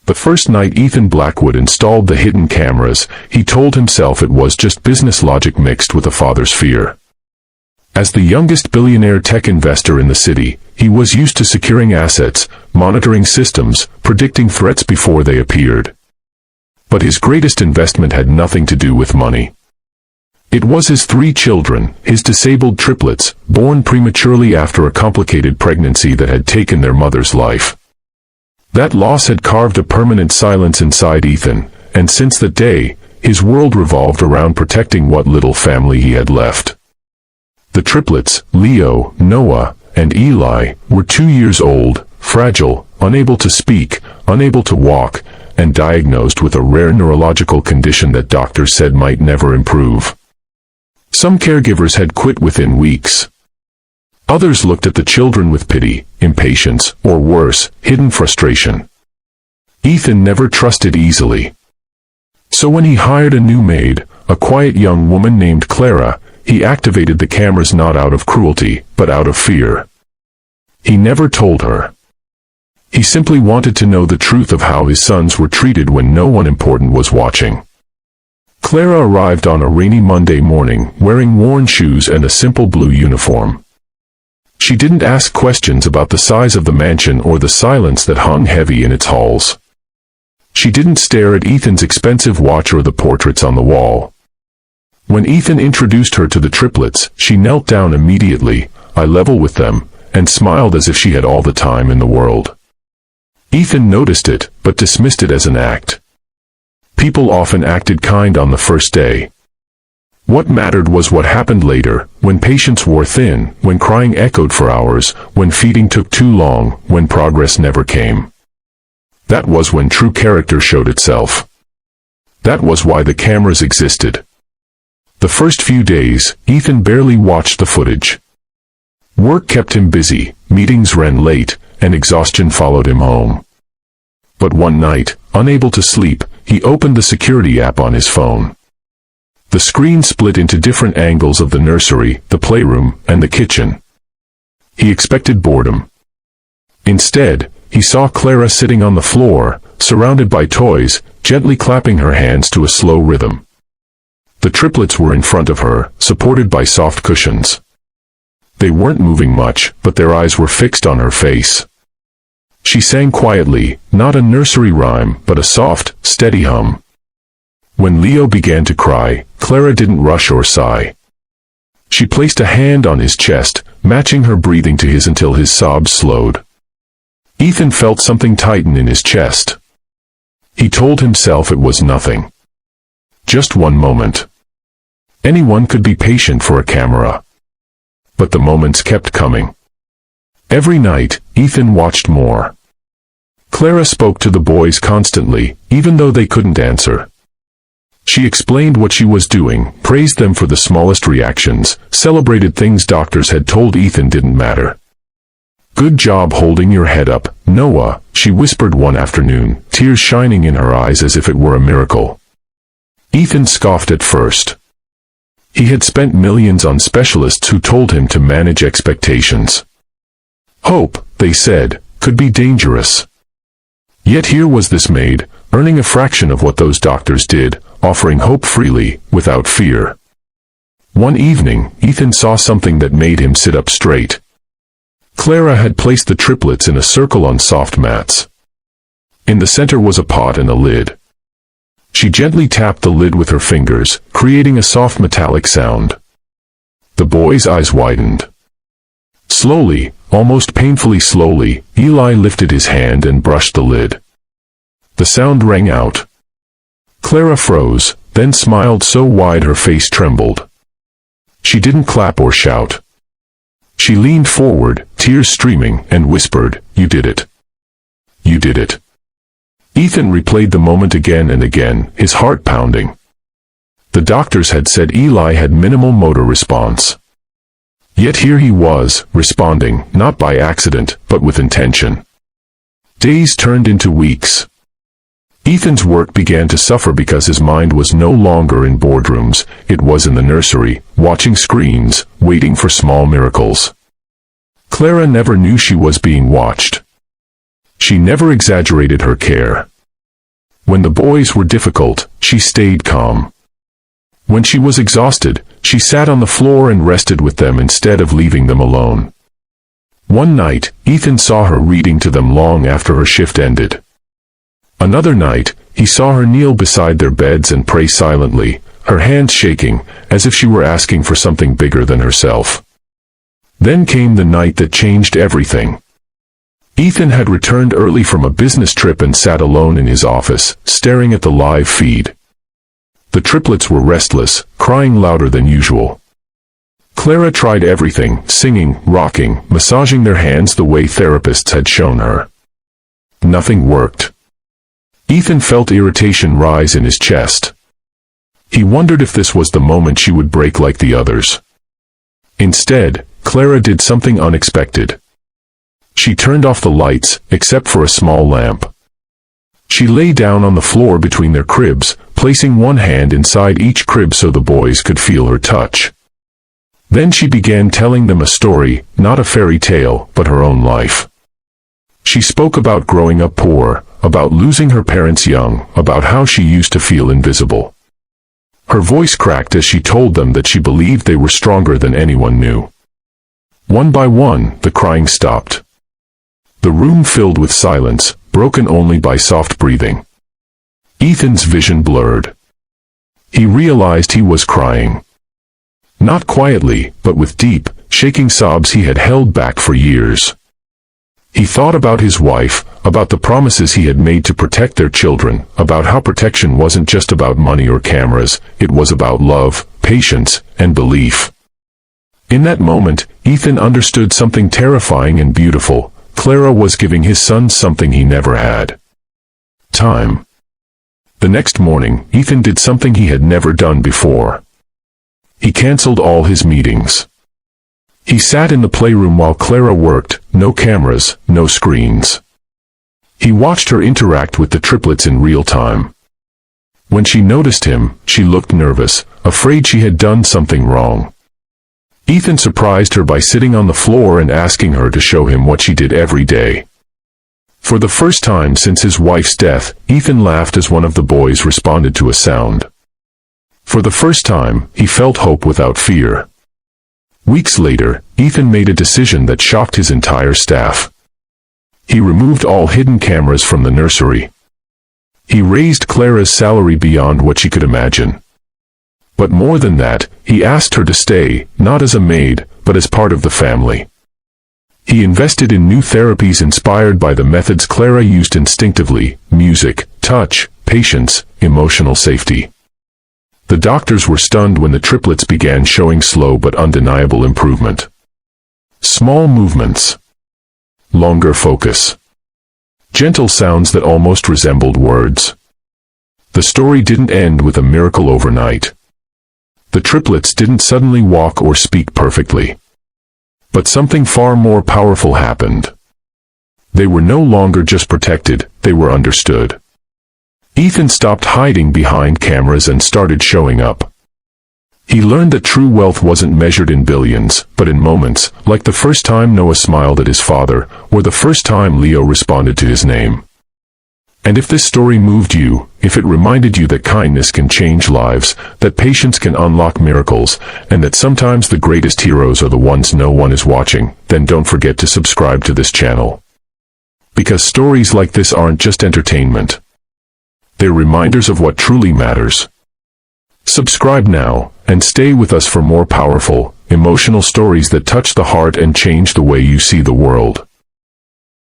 The first night Ethan Blackwood installed the hidden cameras, he told himself it was just business logic mixed with a father's fear. As the youngest billionaire tech investor in the city, he was used to securing assets, monitoring systems, predicting threats before they appeared. But his greatest investment had nothing to do with money. It was his 3 children, his disabled triplets, born prematurely after a complicated pregnancy that had taken their mother's life. That loss had carved a permanent silence inside Ethan, and since that day, his world revolved around protecting what little family he had left. The triplets, Leo, Noah, and Eli, were 2 years old, fragile, unable to speak, unable to walk, and diagnosed with a rare neurological condition that doctors said might never improve. Some caregivers had quit within weeks. Others looked at the children with pity, impatience, or worse, hidden frustration. Ethan never trusted easily. So when he hired a new maid, a quiet young woman named Clara, he activated the cameras not out of cruelty, but out of fear. He never told her. He simply wanted to know the truth of how his sons were treated when no one important was watching. Clara arrived on a rainy Monday morning, wearing worn shoes and a simple blue uniform. She didn't ask questions about the size of the mansion or the silence that hung heavy in its halls. She didn't stare at Ethan's expensive watch or the portraits on the wall. When Ethan introduced her to the triplets, she knelt down immediately, eye level with them, and smiled as if she had all the time in the world. Ethan noticed it, but dismissed it as an act. People often acted kind on the first day. What mattered was what happened later, when patience wore thin, when crying echoed for hours, when feeding took too long, when progress never came. That was when true character showed itself. That was why the cameras existed. The first few days, Ethan barely watched the footage. Work kept him busy, meetings ran late, and exhaustion followed him home. But one night, unable to sleep, he opened the security app on his phone. The screen split into different angles of the nursery, the playroom, and the kitchen. He expected boredom. Instead, he saw Clara sitting on the floor, surrounded by toys, gently clapping her hands to a slow rhythm. The triplets were in front of her, supported by soft cushions. They weren't moving much, but their eyes were fixed on her face. She sang quietly, not a nursery rhyme, but a soft, steady hum. When Leo began to cry, Clara didn't rush or sigh. She placed a hand on his chest, matching her breathing to his until his sobs slowed. Ethan felt something tighten in his chest. He told himself it was nothing. Just one moment. Anyone could be patient for a camera. But the moments kept coming. Every night, Ethan watched more. Clara spoke to the boys constantly, even though they couldn't answer. She explained what she was doing, praised them for the smallest reactions, celebrated things doctors had told Ethan didn't matter. "Good job holding your head up, Noah," she whispered one afternoon, tears shining in her eyes as if it were a miracle. Ethan scoffed at first. He had spent millions on specialists who told him to manage expectations. Hope, they said, could be dangerous. Yet here was this maid, earning a fraction of what those doctors did, offering hope freely, without fear. One evening, Ethan saw something that made him sit up straight. Clara had placed the triplets in a circle on soft mats. In the center was a pot and a lid. She gently tapped the lid with her fingers, creating a soft metallic sound. The boy's eyes widened. Slowly, almost painfully slowly, Eli lifted his hand and brushed the lid. The sound rang out. Clara froze, then smiled so wide her face trembled. She didn't clap or shout. She leaned forward, tears streaming, and whispered, "You did it. You did it." Ethan replayed the moment again and again, his heart pounding. The doctors had said Eli had minimal motor response. Yet here he was, responding, not by accident, but with intention. Days turned into weeks. Ethan's work began to suffer because his mind was no longer in boardrooms, it was in the nursery, watching screens, waiting for small miracles. Clara never knew she was being watched. She never exaggerated her care. When the boys were difficult, she stayed calm. When she was exhausted, she sat on the floor and rested with them instead of leaving them alone. One night, Ethan saw her reading to them long after her shift ended. Another night, he saw her kneel beside their beds and pray silently, her hands shaking, as if she were asking for something bigger than herself. Then came the night that changed everything. Ethan had returned early from a business trip and sat alone in his office, staring at the live feed. The triplets were restless, crying louder than usual. Clara tried everything, singing, rocking, massaging their hands the way therapists had shown her. Nothing worked. Ethan felt irritation rise in his chest. He wondered if this was the moment she would break like the others. Instead, Clara did something unexpected. She turned off the lights, except for a small lamp. She lay down on the floor between their cribs, placing one hand inside each crib so the boys could feel her touch. Then she began telling them a story, not a fairy tale, but her own life. She spoke about growing up poor, about losing her parents young, about how she used to feel invisible. Her voice cracked as she told them that she believed they were stronger than anyone knew. One by one, the crying stopped. The room filled with silence, broken only by soft breathing. Ethan's vision blurred. He realized he was crying. Not quietly, but with deep, shaking sobs he had held back for years. He thought about his wife, about the promises he had made to protect their children, about how protection wasn't just about money or cameras, it was about love, patience, and belief. In that moment, Ethan understood something terrifying and beautiful. Clara was giving his son something he never had. Time. The next morning, Ethan did something he had never done before. He canceled all his meetings. He sat in the playroom while Clara worked, no cameras, no screens. He watched her interact with the triplets in real time. When she noticed him, she looked nervous, afraid she had done something wrong. Ethan surprised her by sitting on the floor and asking her to show him what she did every day. For the first time since his wife's death, Ethan laughed as one of the boys responded to a sound. For the first time, he felt hope without fear. Weeks later, Ethan made a decision that shocked his entire staff. He removed all hidden cameras from the nursery. He raised Clara's salary beyond what she could imagine. But more than that, he asked her to stay, not as a maid, but as part of the family. He invested in new therapies inspired by the methods Clara used instinctively: music, touch, patience, emotional safety. The doctors were stunned when the triplets began showing slow but undeniable improvement. Small movements. Longer focus. Gentle sounds that almost resembled words. The story didn't end with a miracle overnight. The triplets didn't suddenly walk or speak perfectly. But something far more powerful happened. They were no longer just protected, they were understood. Ethan stopped hiding behind cameras and started showing up. He learned that true wealth wasn't measured in billions, but in moments, like the first time Noah smiled at his father, or the first time Leo responded to his name. And if this story moved you, if it reminded you that kindness can change lives, that patience can unlock miracles, and that sometimes the greatest heroes are the ones no one is watching, then don't forget to subscribe to this channel. Because stories like this aren't just entertainment. They're reminders of what truly matters. Subscribe now, and stay with us for more powerful, emotional stories that touch the heart and change the way you see the world.